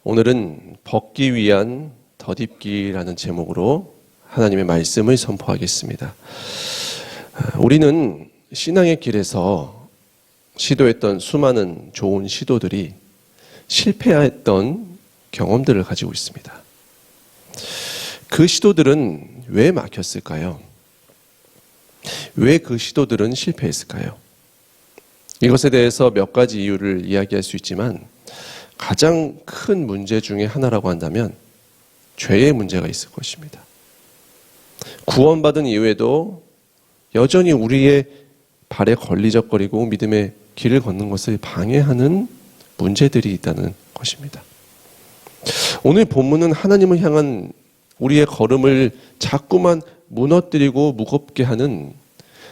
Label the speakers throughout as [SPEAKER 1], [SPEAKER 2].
[SPEAKER 1] 오늘은 벗기 위한 덧입기라는 제목으로 하나님의 말씀을 선포하겠습니다. 우리는 신앙의 길에서 시도했던 수많은 좋은 시도들이 실패했던 경험들을 가지고 있습니다. 그 시도들은 왜 막혔을까요? 왜 그 시도들은 실패했을까요? 이것에 대해서 몇 가지 이유를 이야기할 수 있지만 가장 큰 문제 중에 하나라고 한다면 죄의 문제가 있을 것입니다. 구원받은 이후에도 여전히 우리의 발에 걸리적거리고 믿음의 길을 걷는 것을 방해하는 문제들이 있다는 것입니다. 오늘 본문은 하나님을 향한 우리의 걸음을 자꾸만 무너뜨리고 무겁게 하는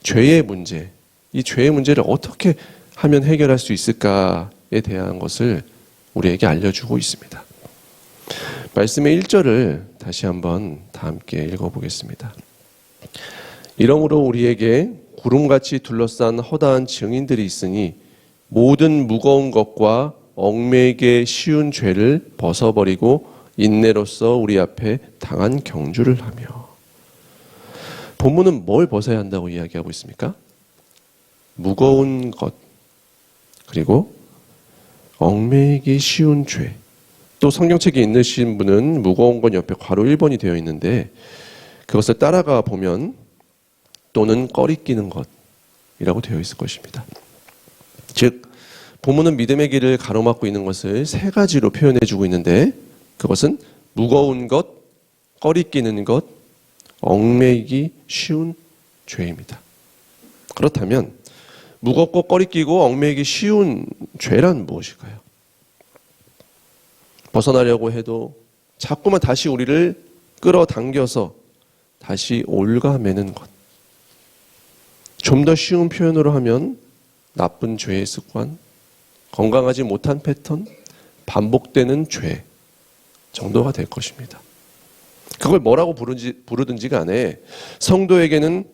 [SPEAKER 1] 죄의 문제, 이 죄의 문제를 어떻게 하면 해결할 수 있을까에 대한 것을 우리에게 알려주고 있습니다. 말씀의 1절을 다시 한번 다 함께 읽어보겠습니다. 이러므로 우리에게 구름같이 둘러싼 허다한 증인들이 있으니 모든 무거운 것과 얽매이게 쉬운 죄를 벗어버리고 인내로써 우리 앞에 당한 경주를 하며. 본문은 뭘 벗어야 한다고 이야기하고 있습니까? 무거운 것, 그리고 얽매이기 쉬운 죄. 또 성경책에 있으신 분은 무거운 건 옆에 괄호 1번이 되어 있는데 그것을 따라가 보면 또는 꺼리끼는 것이라고 되어 있을 것입니다. 즉 본문은 믿음의 길을 가로막고 있는 것을 세 가지로 표현해 주고 있는데 그것은 무거운 것, 꺼리끼는 것, 얽매이기 쉬운 죄입니다. 그렇다면 무겁고 꺼리끼고 얽매이기 쉬운 죄란 무엇일까요? 벗어나려고 해도 자꾸만 다시 우리를 끌어당겨서 다시 올가매는 것. 좀 더 쉬운 표현으로 하면 나쁜 죄의 습관, 건강하지 못한 패턴, 반복되는 죄 정도가 될 것입니다. 그걸 뭐라고 부르든지 간에 성도에게는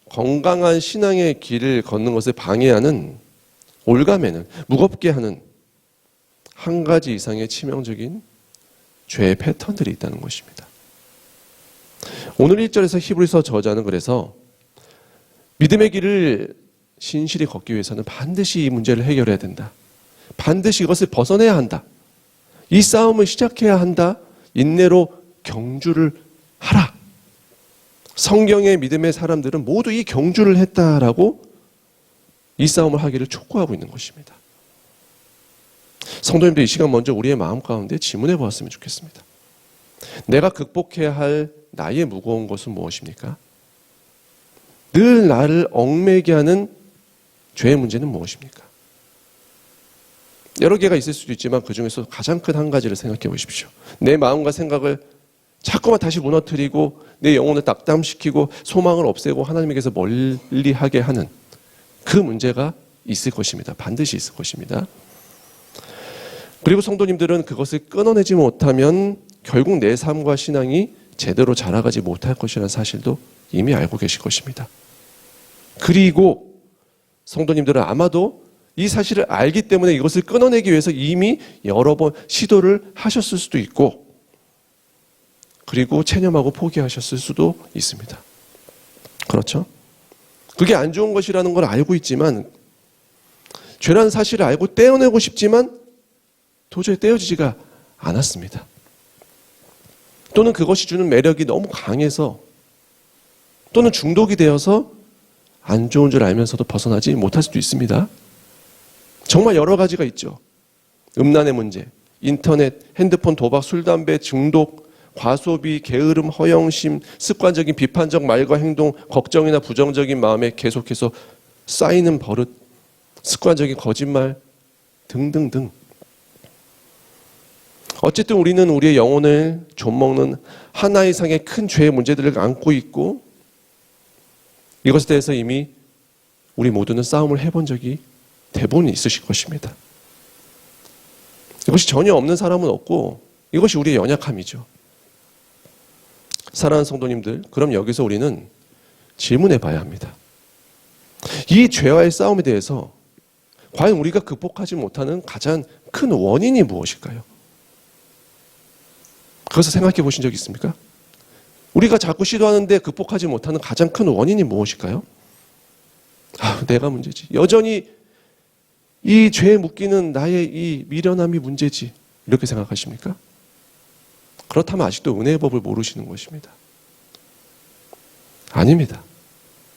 [SPEAKER 1] 건강한 신앙의 길을 걷는 것을 방해하는, 올가매는, 무겁게 하는 한 가지 이상의 치명적인 죄의 패턴들이 있다는 것입니다. 오늘 1절에서 히브리서 저자는 그래서 믿음의 길을 신실히 걷기 위해서는 반드시 이 문제를 해결해야 된다. 반드시 이것을 벗어내야 한다. 이 싸움을 시작해야 한다. 인내로 경주를 하라. 성경의 믿음의 사람들은 모두 이 경주를 했다라고 이 싸움을 하기를 촉구하고 있는 것입니다. 성도님들 이 시간 먼저 우리의 마음 가운데 질문해 보았으면 좋겠습니다. 내가 극복해야 할 나의 무거운 것은 무엇입니까? 늘 나를 얽매게 하는 죄의 문제는 무엇입니까? 여러 개가 있을 수도 있지만 그 중에서 가장 큰 한 가지를 생각해 보십시오. 내 마음과 생각을 자꾸만 다시 무너뜨리고 내 영혼을 낙담시키고 소망을 없애고 하나님에게서 멀리하게 하는 그 문제가 있을 것입니다. 반드시 있을 것입니다. 그리고 성도님들은 그것을 끊어내지 못하면 결국 내 삶과 신앙이 제대로 자라가지 못할 것이라는 사실도 이미 알고 계실 것입니다. 그리고 성도님들은 아마도 이 사실을 알기 때문에 이것을 끊어내기 위해서 이미 여러 번 시도를 하셨을 수도 있고 그리고 체념하고 포기하셨을 수도 있습니다. 그렇죠? 그게 안 좋은 것이라는 걸 알고 있지만 죄라는 사실을 알고 떼어내고 싶지만 도저히 떼어지지가 않았습니다. 또는 그것이 주는 매력이 너무 강해서 또는 중독이 되어서 안 좋은 줄 알면서도 벗어나지 못할 수도 있습니다. 정말 여러 가지가 있죠. 음란의 문제, 인터넷, 핸드폰, 도박, 술, 담배, 중독, 과소비, 게으름, 허영심, 습관적인 비판적 말과 행동, 걱정이나 부정적인 마음에 계속해서 쌓이는 버릇, 습관적인 거짓말 등등등. 어쨌든 우리는 우리의 영혼을 좀먹는 하나 이상의 큰 죄의 문제들을 안고 있고 이것에 대해서 이미 우리 모두는 싸움을 해본 적이 대부분 있으실 것입니다. 이것이 전혀 없는 사람은 없고 이것이 우리의 연약함이죠. 사랑하는 성도님들, 그럼 여기서 우리는 질문해 봐야 합니다. 이 죄와의 싸움에 대해서 과연 우리가 극복하지 못하는 가장 큰 원인이 무엇일까요? 그것을 생각해 보신 적 있습니까? 우리가 자꾸 시도하는데 극복하지 못하는 가장 큰 원인이 무엇일까요? 내가 문제지. 여전히 이 죄에 묶이는 나의 이 미련함이 문제지. 이렇게 생각하십니까? 그렇다면 아직도 은혜의 법을 모르시는 것입니다. 아닙니다.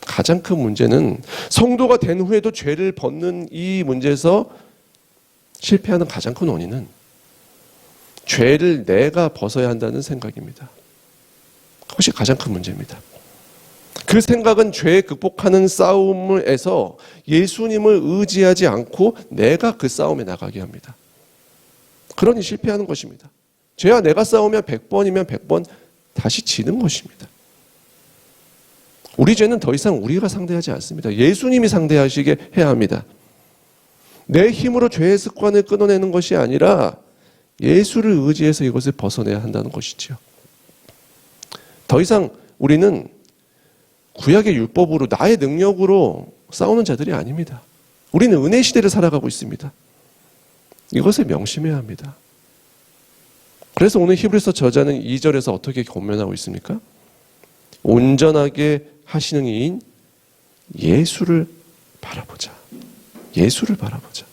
[SPEAKER 1] 가장 큰 문제는 성도가 된 후에도 죄를 벗는 이 문제에서 실패하는 가장 큰 원인은 죄를 내가 벗어야 한다는 생각입니다. 그것이 가장 큰 문제입니다. 그 생각은 죄 극복하는 싸움에서 예수님을 의지하지 않고 내가 그 싸움에 나가게 합니다. 그러니 실패하는 것입니다. 죄와 내가 싸우면 100번이면 100번 다시 지는 것입니다. 우리 죄는 더 이상 우리가 상대하지 않습니다. 예수님이 상대하시게 해야 합니다. 내 힘으로 죄의 습관을 끊어내는 것이 아니라 예수를 의지해서 이것을 벗어내야 한다는 것이죠. 더 이상 우리는 구약의 율법으로 나의 능력으로 싸우는 자들이 아닙니다. 우리는 은혜 시대를 살아가고 있습니다. 이것을 명심해야 합니다. 그래서 오늘 히브리서 저자는 2절에서 어떻게 권면하고 있습니까? 온전하게 하시는 이인 예수를 바라보자. 예수를 바라보자.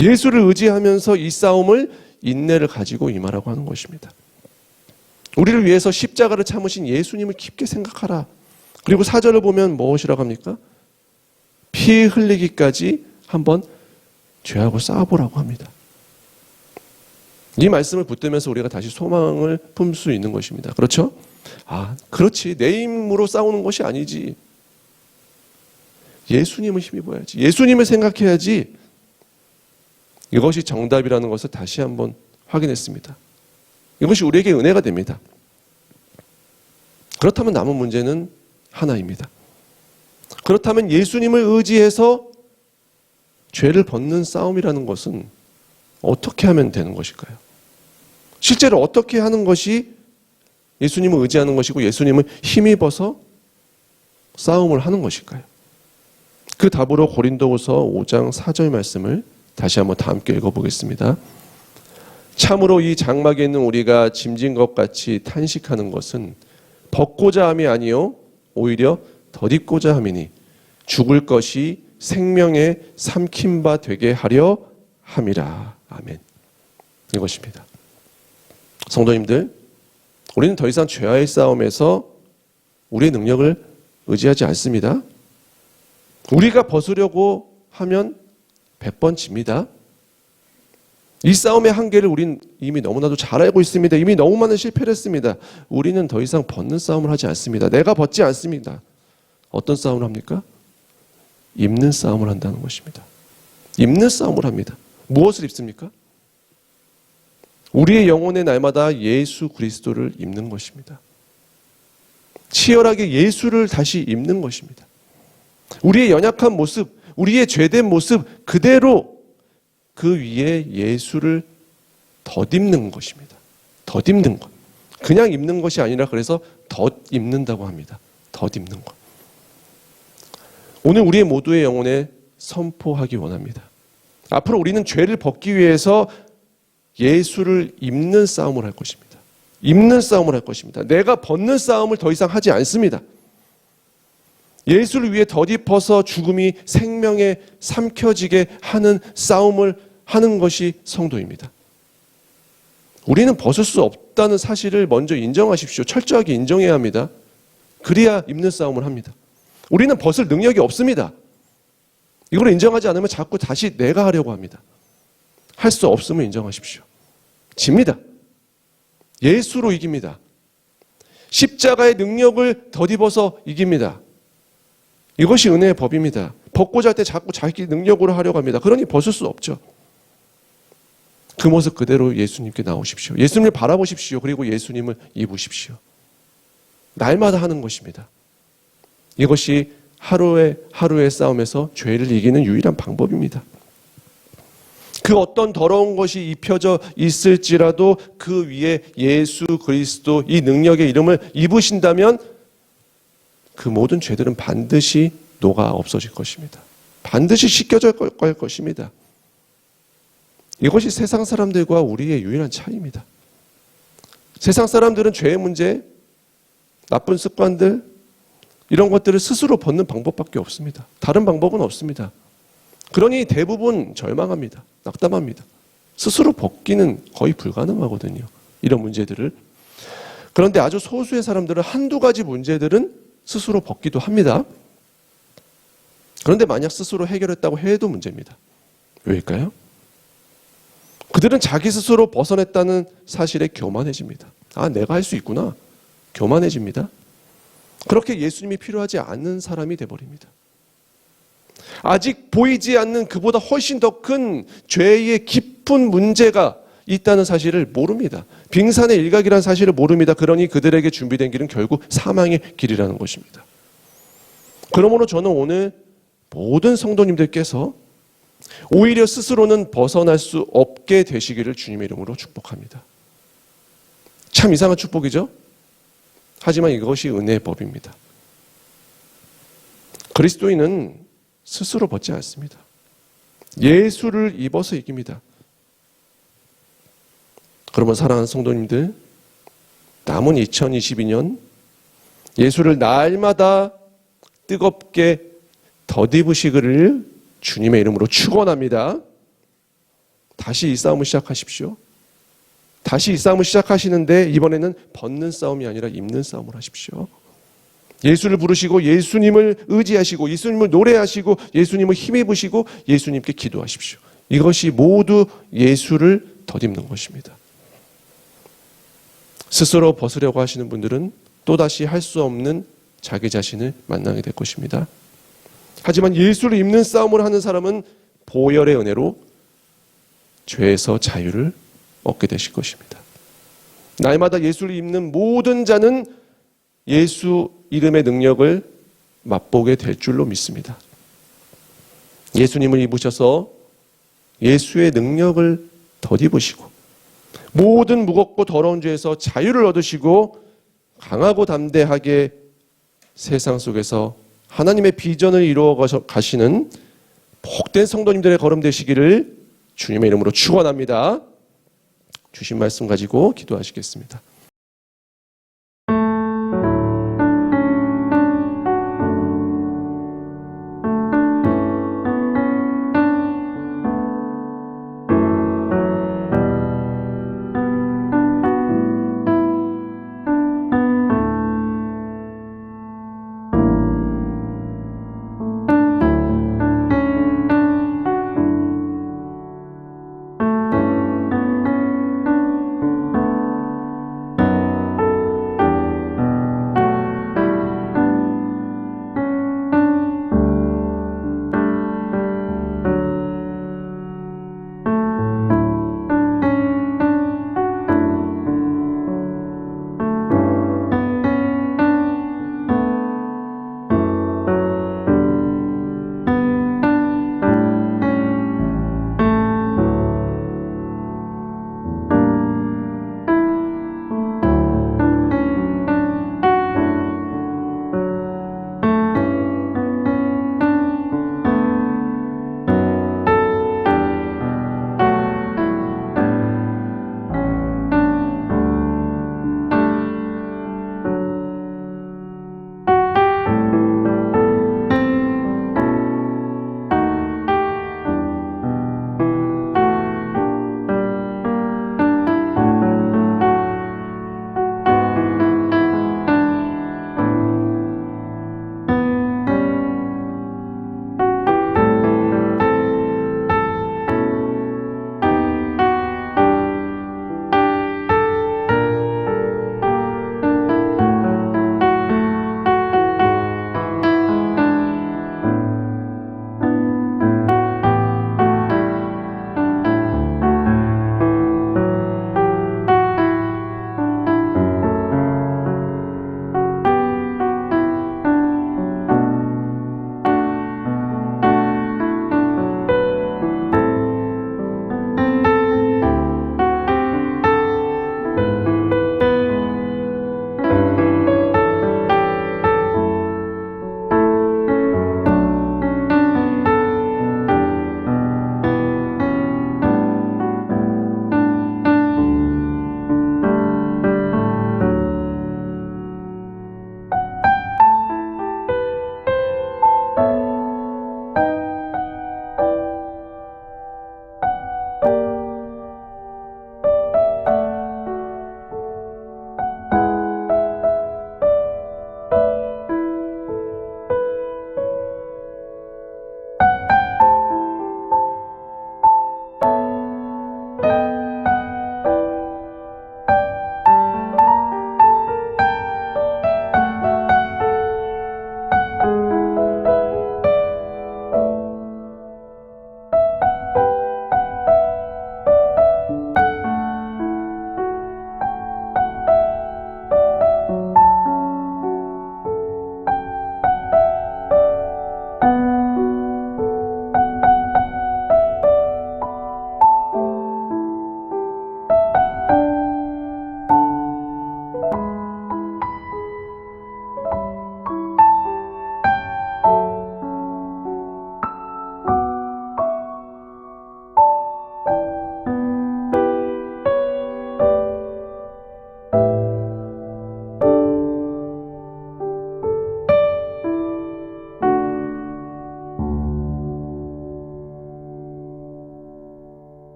[SPEAKER 1] 예수를 의지하면서 이 싸움을 인내를 가지고 임하라고 하는 것입니다. 우리를 위해서 십자가를 참으신 예수님을 깊게 생각하라. 그리고 4절을 보면 무엇이라고 합니까? 피 흘리기까지 한번 죄하고 싸워보라고 합니다. 이 말씀을 붙들면서 우리가 다시 소망을 품을 수 있는 것입니다. 그렇죠? 그렇지. 내 힘으로 싸우는 것이 아니지. 예수님을 힘입어야지. 예수님을 생각해야지. 이것이 정답이라는 것을 다시 한번 확인했습니다. 이것이 우리에게 은혜가 됩니다. 그렇다면 남은 문제는 하나입니다. 그렇다면 예수님을 의지해서 죄를 벗는 싸움이라는 것은 어떻게 하면 되는 것일까요? 실제로 어떻게 하는 것이 예수님을 의지하는 것이고 예수님을 힘입어서 싸움을 하는 것일까요? 그 답으로 고린도후서 5장 4절 말씀을 다시 한번 다 함께 읽어보겠습니다. 참으로 이 장막에 있는 우리가 짐진 것 같이 탄식하는 것은 벗고자 함이 아니요 오히려 덧입고자 함이니 죽을 것이 생명에 삼킨 바 되게 하려 함이라. 아멘. 이것입니다. 성도님들, 우리는 더 이상 죄와의 싸움에서 우리의 능력을 의지하지 않습니다. 우리가 벗으려고 하면 100번 집니다. 이 싸움의 한계를 우린 이미 너무나도 잘 알고 있습니다. 이미 너무 많은 실패를 했습니다. 우리는 더 이상 벗는 싸움을 하지 않습니다. 내가 벗지 않습니다. 어떤 싸움을 합니까? 입는 싸움을 한다는 것입니다. 입는 싸움을 합니다. 무엇을 입습니까? 우리의 영혼의 날마다 예수 그리스도를 입는 것입니다. 치열하게 예수를 다시 입는 것입니다. 우리의 연약한 모습, 우리의 죄된 모습 그대로 그 위에 예수를 덧입는 것입니다. 덧입는 것. 그냥 입는 것이 아니라 그래서 덧입는다고 합니다. 덧입는 것. 오늘 우리의 모두의 영혼에 선포하기 원합니다. 앞으로 우리는 죄를 벗기 위해서 예수를 입는 싸움을 할 것입니다. 입는 싸움을 할 것입니다. 내가 벗는 싸움을 더 이상 하지 않습니다. 예수를 위해 덧입어서 죽음이 생명에 삼켜지게 하는 싸움을 하는 것이 성도입니다. 우리는 벗을 수 없다는 사실을 먼저 인정하십시오. 철저하게 인정해야 합니다. 그래야 입는 싸움을 합니다. 우리는 벗을 능력이 없습니다. 이걸 인정하지 않으면 자꾸 다시 내가 하려고 합니다. 할 수 없음을 인정하십시오. 집니다. 예수로 이깁니다. 십자가의 능력을 덧입어서 이깁니다. 이것이 은혜의 법입니다. 벗고자 할 때 자꾸 자기 능력으로 하려고 합니다. 그러니 벗을 수 없죠. 그 모습 그대로 예수님께 나오십시오. 예수님을 바라보십시오. 그리고 예수님을 입으십시오. 날마다 하는 것입니다. 이것이 하루의 싸움에서 죄를 이기는 유일한 방법입니다. 그 어떤 더러운 것이 입혀져 있을지라도 그 위에 예수 그리스도 이 능력의 이름을 입으신다면 그 모든 죄들은 반드시 녹아 없어질 것입니다. 반드시 씻겨질 것입니다. 이것이 세상 사람들과 우리의 유일한 차이입니다. 세상 사람들은 죄의 문제, 나쁜 습관들, 이런 것들을 스스로 벗는 방법밖에 없습니다. 다른 방법은 없습니다. 그러니 대부분 절망합니다. 낙담합니다. 스스로 벗기는 거의 불가능하거든요. 이런 문제들을. 그런데 아주 소수의 사람들은 한두 가지 문제들은 스스로 벗기도 합니다. 그런데 만약 스스로 해결했다고 해도 문제입니다. 왜일까요? 그들은 자기 스스로 벗어냈다는 사실에 교만해집니다. 아, 내가 할 수 있구나. 교만해집니다. 그렇게 예수님이 필요하지 않는 사람이 돼버립니다. 아직 보이지 않는 그보다 훨씬 더 큰 죄의 깊은 문제가 있다는 사실을 모릅니다. 빙산의 일각이라는 사실을 모릅니다. 그러니 그들에게 준비된 길은 결국 사망의 길이라는 것입니다. 그러므로 저는 오늘 모든 성도님들께서 오히려 스스로는 벗어날 수 없게 되시기를 주님의 이름으로 축복합니다. 참 이상한 축복이죠? 하지만 이것이 은혜의 법입니다. 그리스도인은 스스로 벗지 않습니다. 예수를 입어서 이깁니다. 그러면 사랑하는 성도님들, 남은 2022년 예수를 날마다 뜨겁게 덧입으시기를 주님의 이름으로 축원합니다. 다시 이 싸움을 시작하십시오. 다시 이 싸움을 시작하시는데 이번에는 벗는 싸움이 아니라 입는 싸움을 하십시오. 예수를 부르시고 예수님을 의지하시고 예수님을 노래하시고 예수님을 힘입으시고 예수님께 기도하십시오. 이것이 모두 예수를 덧입는 것입니다. 스스로 벗으려고 하시는 분들은 또다시 할 수 없는 자기 자신을 만나게 될 것입니다. 하지만 예수를 입는 싸움을 하는 사람은 보혈의 은혜로 죄에서 자유를 얻게 되실 것입니다. 날마다 예수를 입는 모든 자는 예수 이름의 능력을 맛보게 될 줄로 믿습니다. 예수님을 입으셔서 예수의 능력을 덧입으시고 모든 무겁고 더러운 죄에서 자유를 얻으시고 강하고 담대하게 세상 속에서 하나님의 비전을 이루어 가시는 복된 성도님들의 걸음 되시기를 주님의 이름으로 축원합니다. 주신 말씀 가지고 기도하시겠습니다.